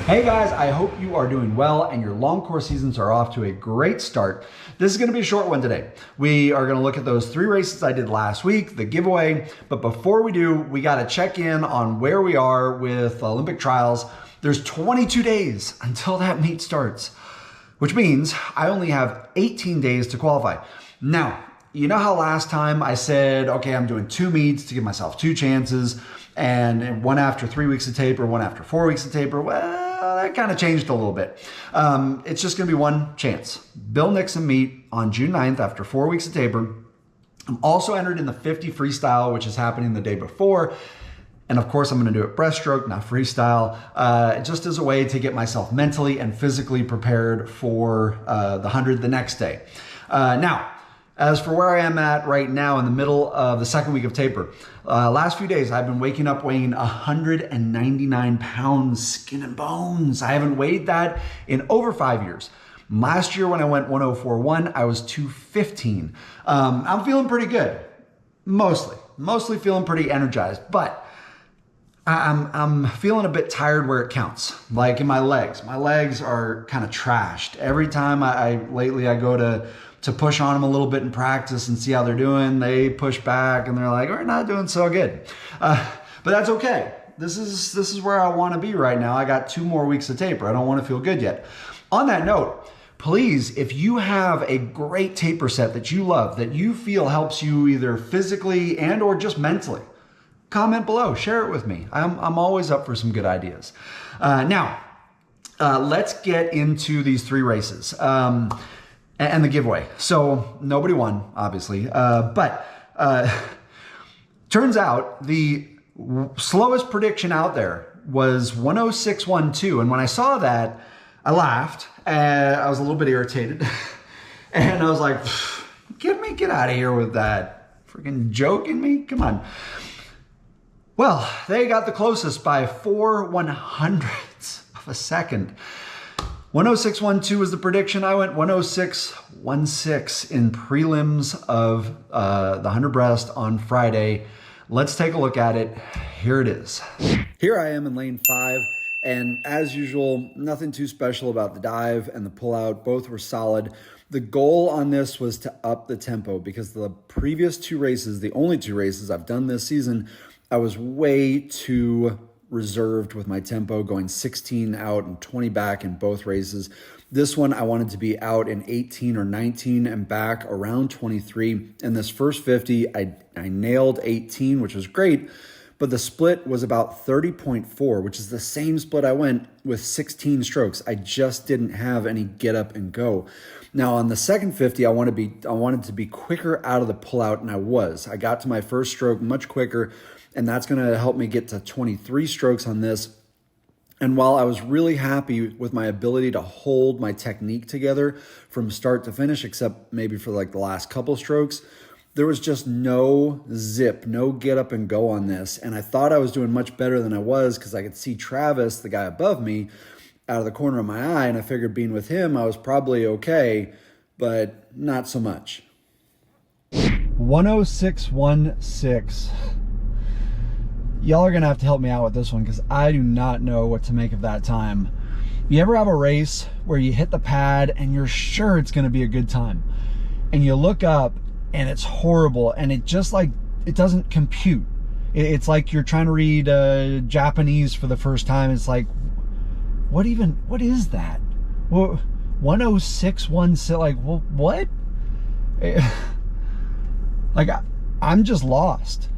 Hey guys, I hope you are doing well and your long course seasons are off to a great start. This is going to be a short one today. We are going to look at those 3 races I did last week, the giveaway. But before we do, we got to check in on where we are with Olympic trials. There's 22 days until that meet starts, which means I only have 18 days to qualify. Now, you know how last time I said, okay, I'm doing 2 meets to give myself 2 chances, and one after 3 weeks of taper, one after 4 weeks of taper. Well, that kind of changed a little bit. It's just going to be 1 chance. Bill Nixon meet on June 9th after 4 weeks of taper. I'm also entered in the 50 freestyle, which is happening the day before. And of course, I'm going to do it breaststroke, not freestyle, just as a way to get myself mentally and physically prepared for the 100 the next day. Now, as for where I am at right now in the middle of the 2nd week of taper, last few days I've been waking up weighing 199 pounds, skin and bones. I haven't weighed that in over 5 years. Last year when I went 1041, I was 215. I'm feeling pretty good, mostly feeling pretty energized, but I'm feeling a bit tired where it counts, like in my legs. My legs are kind of trashed. Every time lately I go to push on them a little bit in practice and see how they're doing, they push back and they're like, we're not doing so good. But that's okay. This is where I want to be right now. I got 2 more weeks of taper. I don't want to feel good yet. On that note, please, if you have a great taper set that you love, that you feel helps you either physically and or just mentally, comment below, share it with me. I'm always up for some good ideas. Now, let's get into these 3 races. And the giveaway. So nobody won, obviously, but turns out the slowest prediction out there was 106.12. And when I saw that, I laughed and I was a little bit irritated. And I was like, get out of here with that. Freaking joking me? Come on. Well, they got the closest by 4/100ths of a second. 106.12 was the prediction. I went 106.16 in prelims of the 100 breast on Friday. Let's take a look at it. Here it is. Here I am in lane 5, and as usual, nothing too special about the dive and the pullout. Both were solid. The goal on this was to up the tempo because the previous 2 races, the only 2 races I've done this season, I was way too reserved with my tempo, going 16 out and 20 back in both races. This one I wanted to be out in 18 or 19 and back around 23. In this first 50, I nailed 18, which was great, but the split was about 30.4, which is the same split I went with 16 strokes. I just didn't have any get up and go. Now on the second 50, I wanted to be quicker out of the pullout, and I was. I got to my first stroke much quicker, and that's going to help me get to 23 strokes on this. And while I was really happy with my ability to hold my technique together from start to finish, except maybe for like the last couple strokes, there was just no zip, no get up and go on this. And I thought I was doing much better than I was because I could see Travis, the guy above me, out of the corner of my eye. And I figured being with him, I was probably okay, but not so much. 106.16. Y'all are going to have to help me out with this one because I do not know what to make of that time. You ever have a race where you hit the pad and you're sure it's going to be a good time, and you look up and it's horrible and it just like, it doesn't compute. It's like you're trying to read Japanese for the first time. It's like, what is that? Well, 106.16, like, well, what? Like, I'm just lost.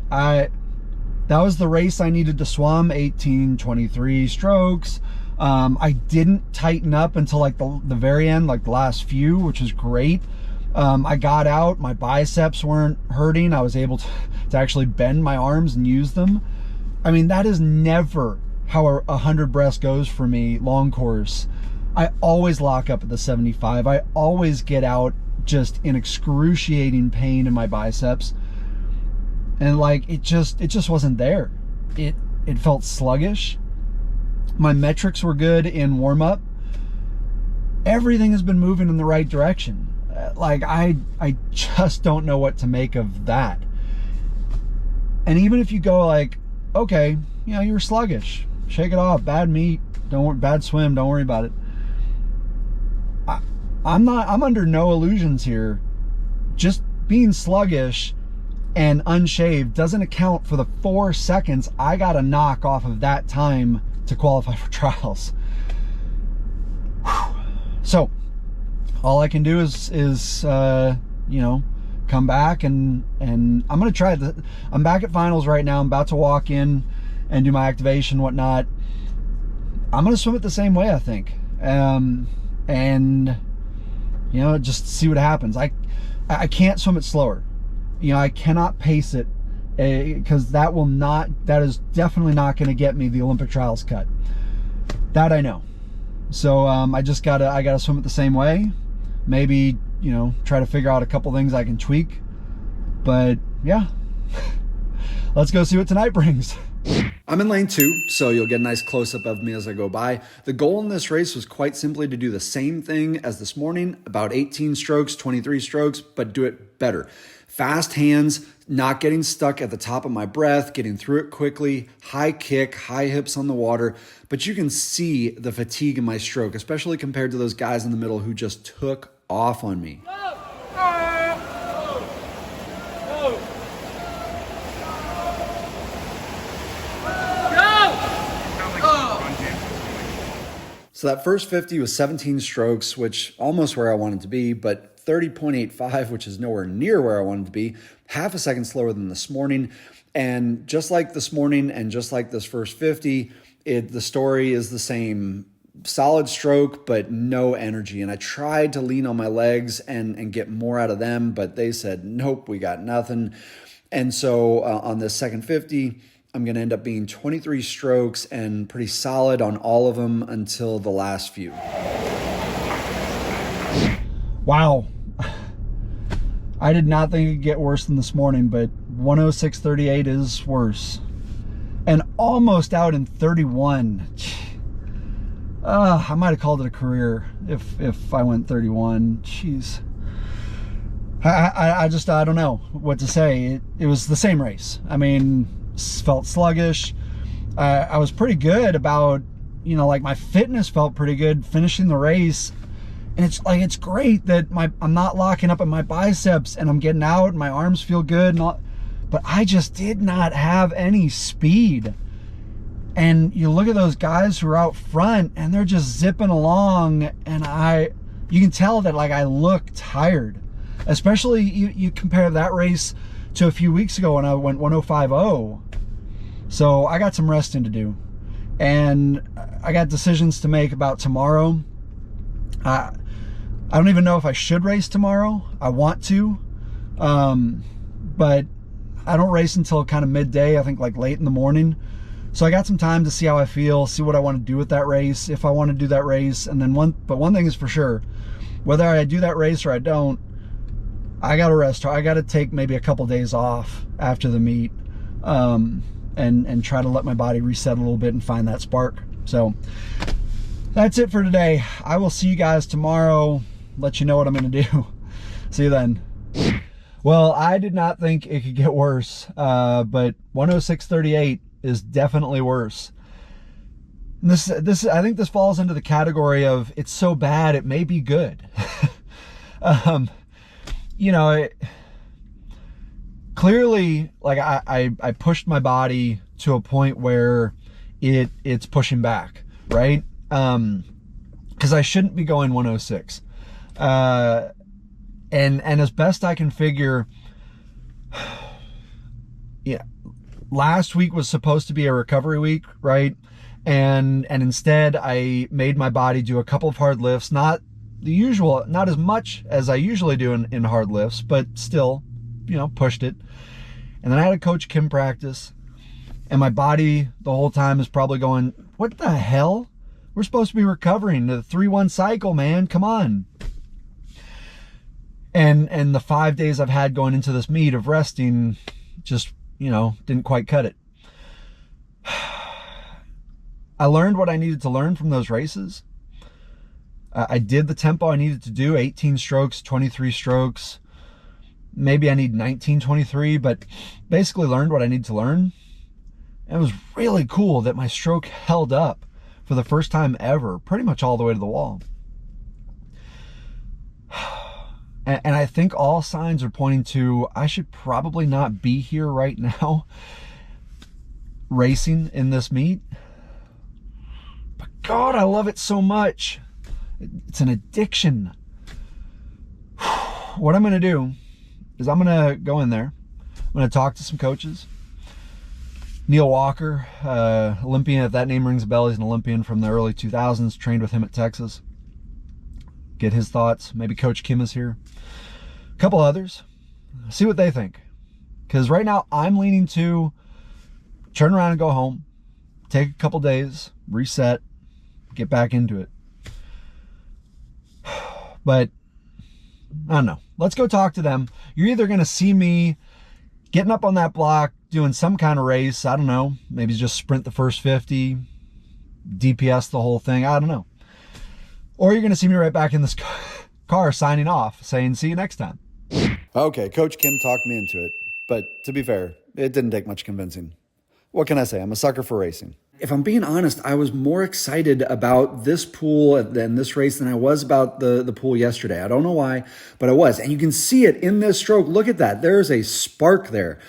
That was the race I needed to swim, 18-23 strokes. I didn't tighten up until like the very end, like the last few, which is great. I got out, my biceps weren't hurting. I was able to actually bend my arms and use them. I mean, that is never how a 100 breast goes for me, long course. I always lock up at the 75. I always get out just in excruciating pain in my biceps. And like, it just wasn't there. It felt sluggish. My metrics were good in warm up. Everything has been moving in the right direction. Like, I just don't know what to make of that. And even if you go like, okay, you know, you're sluggish, shake it off, bad meat, Don't worry, bad swim, don't worry about it. I'm under no illusions here. Just being sluggish and unshaved doesn't account for the 4 seconds I got to knock off of that time to qualify for trials. Whew. So all I can do is you know, come back and I'm gonna try I'm back at finals right now. I'm about to walk in and do my activation, whatnot. I'm gonna swim it the same way, I think, and you know, just see what happens. I can't swim it slower. You know, I cannot pace it, because that is definitely not going to get me the Olympic trials cut. That I know. So I gotta swim it the same way. Maybe, you know, try to figure out a couple things I can tweak. But yeah, let's go see what tonight brings. I'm in lane 2, so you'll get a nice close-up of me as I go by. The goal in this race was quite simply to do the same thing as this morning, about 18 strokes, 23 strokes, but do it better. Fast hands, not getting stuck at the top of my breath, getting through it quickly, high kick, high hips on the water, but you can see the fatigue in my stroke, especially compared to those guys in the middle who just took off on me. So that first 50 was 17 strokes, which almost where I wanted to be, but 30.85, which is nowhere near where I wanted to be, half a second slower than this morning. And just like this morning and just like this first 50, the story is the same. Solid stroke, but no energy. And I tried to lean on my legs and get more out of them, but they said, nope, we got nothing. And so on this second 50, I'm going to end up being 23 strokes and pretty solid on all of them until the last few. Wow. I did not think it'd get worse than this morning, but 106.38 is worse. And almost out in 31. I might have called it a career if I went 31. Jeez. I don't know what to say. It was the same race. I mean, felt sluggish. I was pretty good about, you know, like my fitness felt pretty good finishing the race. And it's like, it's great that I'm not locking up at my biceps and I'm getting out and my arms feel good and all, but I just did not have any speed. And you look at those guys who are out front and they're just zipping along, and you can tell that like I look tired. Especially you compare that race to a few weeks ago when I went 105.0. So I got some resting to do, and I got decisions to make about tomorrow. I don't even know if I should race tomorrow. I want to, but I don't race until kind of midday, I think like late in the morning. So I got some time to see how I feel, see what I want to do with that race, if I want to do that race. And then one thing is for sure, whether I do that race or I don't, I got to rest. I got to take maybe a couple days off after the meet, and try to let my body reset a little bit and find that spark. So that's it for today. I will see you guys tomorrow, let you know what I'm going to do. See you then. Well, I did not think it could get worse, but 106.38 is definitely worse. This I think this falls into the category of it's so bad it may be good. You know, clearly, like I pushed my body to a point where it's pushing back, right? Because I shouldn't be going 106. And as best I can figure, yeah, last week was supposed to be a recovery week, right? And instead I made my body do a couple of hard lifts, not the usual, not as much as I usually do in hard lifts, but still, you know, pushed it. And then I had a Coach Kim practice, and my body the whole time is probably going, what the hell? We're supposed to be recovering the 3-1 cycle, man. Come on. And the 5 days I've had going into this meet of resting just, you know, didn't quite cut it. I learned what I needed to learn from those races. I did the tempo I needed to do, 18 strokes, 23 strokes. Maybe I need 19, 23, but basically learned what I need to learn. And it was really cool that my stroke held up for the first time ever, pretty much all the way to the wall. And I think all signs are pointing to I should probably not be here right now racing in this meet. But God, I love it so much. It's an addiction. What I'm going to do is I'm going to go in there. I'm going to talk to some coaches. Neil Walker, Olympian, if that name rings a bell, he's an Olympian from the early 2000s, trained with him at Texas. Get his thoughts. Maybe Coach Kim is here. A couple others. See what they think. Because right now I'm leaning to turn around and go home, take a couple days, reset, get back into it. But I don't know. Let's go talk to them. You're either going to see me getting up on that block, doing some kind of race. I don't know. Maybe just sprint the first 50, DPS the whole thing. I don't know. Or you're going to see me right back in this car signing off, saying, see you next time. Okay, Coach Kim talked me into it. But to be fair, it didn't take much convincing. What can I say? I'm a sucker for racing. If I'm being honest, I was more excited about this pool and this race than I was about the pool yesterday. I don't know why, but I was. And you can see it in this stroke. Look at that. There's a spark there.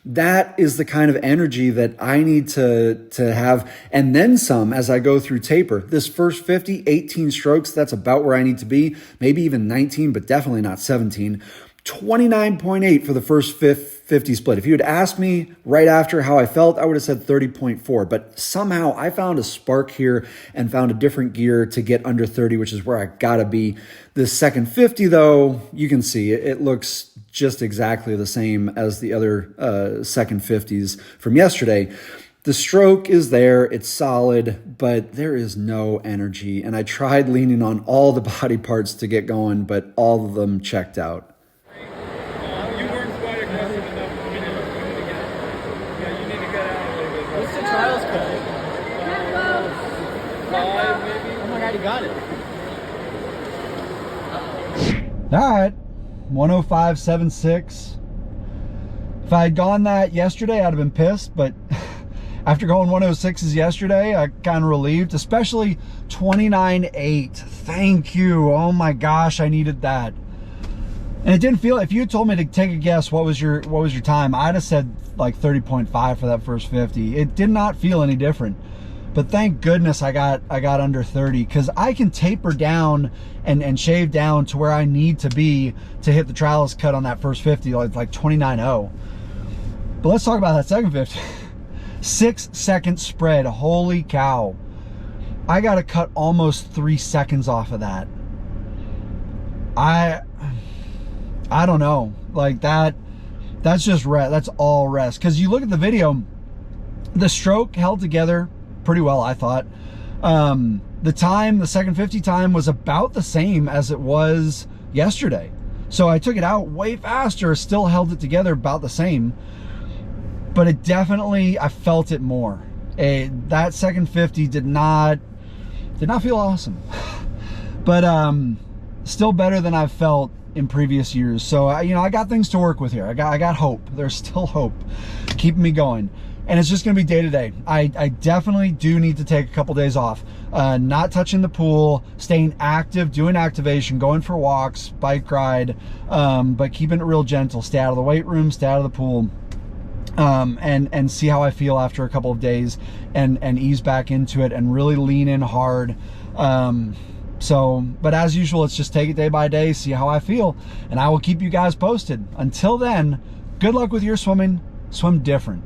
That is the kind of energy that I need to have, and then some as I go through taper. This first 50, 18 strokes, that's about where I need to be. Maybe even 19, but definitely not 17. 29.8 for the first 50 split. If you had asked me right after how I felt, I would have said 30.4. But somehow I found a spark here and found a different gear to get under 30, which is where I gotta be. This second 50, though, you can see it looks just exactly the same as the other second 50s from yesterday. The stroke is there, it's solid, but there is no energy. And I tried leaning on all the body parts to get going, but all of them checked out. Got it. All right, 105.76. If I had gone that yesterday, I'd have been pissed, but after going 106s yesterday, I kind of relieved, especially 29.8. Thank you. Oh my gosh, I needed that. And it didn't feel, if you had told me to take a guess, what was your time, I'd have said like 30.5 for that first 50. It did not feel any different. But thank goodness I got under 30, because I can taper down and shave down to where I need to be to hit the trials cut on that first 50, like 29.0. But let's talk about that second 50. 6 second spread. Holy cow. I got to cut almost 3 seconds off of that. I don't know. Like that's just rest. That's all rest. Because you look at the video, the stroke held together pretty well, I thought. The second 50 time was about the same as it was yesterday. So I took it out way faster, still held it together about the same. But it definitely, I felt it more. That second 50 did not feel awesome. But still better than I've felt in previous years. So I got things to work with here. I got hope. There's still hope keeping me going. And it's just going to be day to day. I definitely do need to take a couple days off. Not touching the pool, staying active, doing activation, going for walks, bike ride, but keeping it real gentle. Stay out of the weight room, stay out of the pool, and see how I feel after a couple of days, and ease back into it and really lean in hard. But as usual, let's just take it day by day, see how I feel, and I will keep you guys posted. Until then, good luck with your swimming. Swim different.